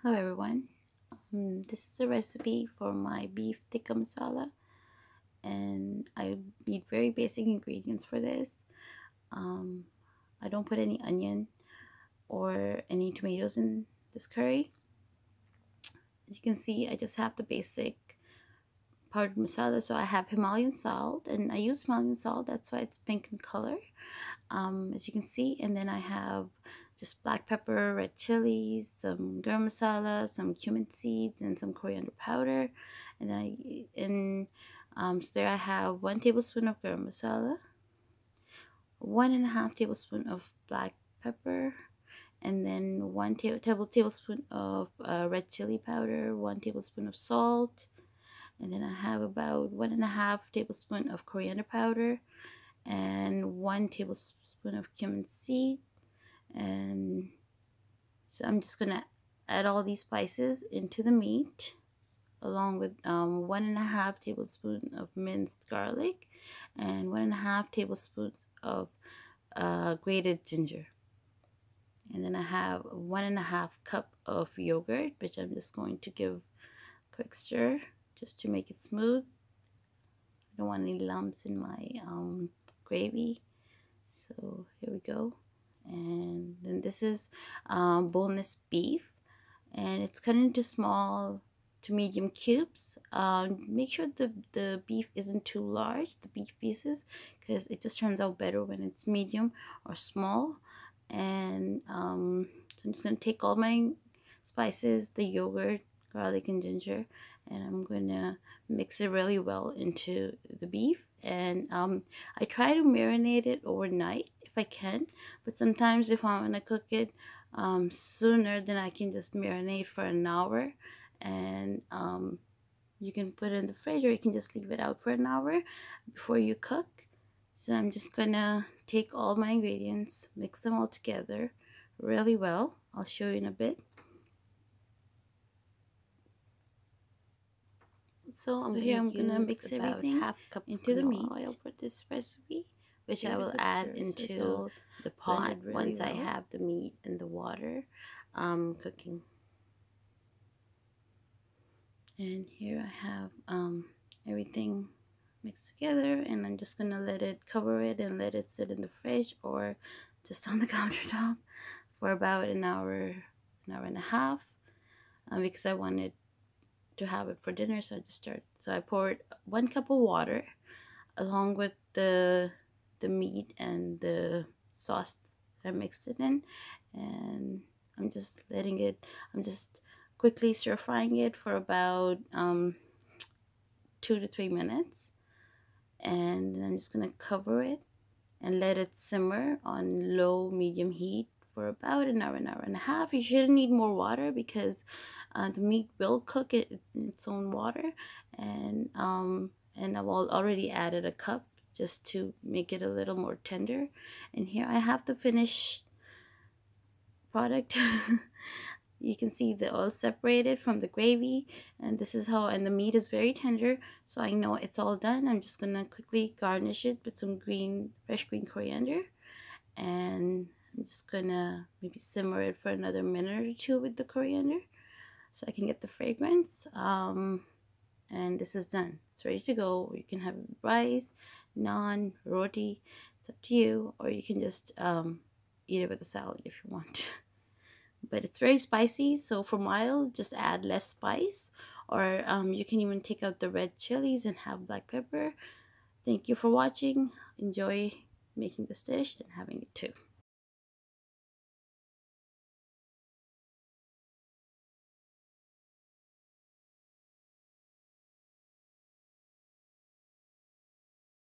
Hello everyone. This is a recipe for my beef tikka masala, and I need very basic ingredients for this. I don't put any onion or any tomatoes in this curry. As you can see, I just have the basic powdered masala. So I have Himalayan salt, and I use Himalayan salt, that's why it's pink in color, as you can see. And then I have just black pepper, red chilies, some garam masala, some cumin seeds, and some coriander powder. And then so there I have 1 tablespoon of garam masala, 1.5 tablespoon of black pepper, and then 1 tablespoon of red chili powder, 1 tablespoon of salt, and then I have about 1.5 tablespoon of coriander powder, and 1 tablespoon of cumin seed. And so I'm just gonna add all these spices into the meat, along with 1.5 tablespoon of minced garlic and 1.5 tablespoons of grated ginger. And then I have 1.5 cup of yogurt, which I'm just going to give a quick stir just to make it smooth. I don't want any lumps in my gravy. So here we go. And then this is boneless beef, and it's cut into small to medium cubes. Make sure the beef isn't too large, the beef pieces, because it just turns out better when it's medium or small. And so I'm just going to take all my spices, the yogurt, garlic, and ginger, and I'm going to mix it really well into the beef. And I try to marinate it overnight if I can, but sometimes if I want to cook it sooner, then I can just marinate for an hour. And you can put it in the fridge, or you can just leave it out for an hour before you cook. So I'm just gonna take all my ingredients, mix them all together really well. I'll show you in a bit. So here I'm gonna mix everything into the meat oil for this recipe, which I will add into the pot once I have the meat and the water cooking. And here I have everything mixed together, and I'm just gonna cover it and let it sit in the fridge or just on the countertop for about an hour and a half, because I wanted to have it for dinner. So I poured 1 cup of water along with the meat and the sauce that I mixed it in, and I'm just quickly stir frying it for about 2 to 3 minutes. And then I'm just gonna cover it and let it simmer on low medium heat for about an hour and a half. You shouldn't need more water because the meat will cook it in its own water. And I've already added a cup just to make it a little more tender. And here I have the finished product. You can see the oil separated from the gravy, and this is how, and the meat is very tender, so I know it's all done. I'm just gonna quickly garnish it with some fresh green coriander, and I'm just gonna maybe simmer it for another minute or two with the coriander so I can get the fragrance. And this is done. It's ready to go. You can have rice, naan, roti, it's up to you, or you can just eat it with a salad if you want. But it's very spicy, so for mild, just add less spice, or you can even take out the red chilies and have black pepper. Thank you for watching. Enjoy making this dish and having it too.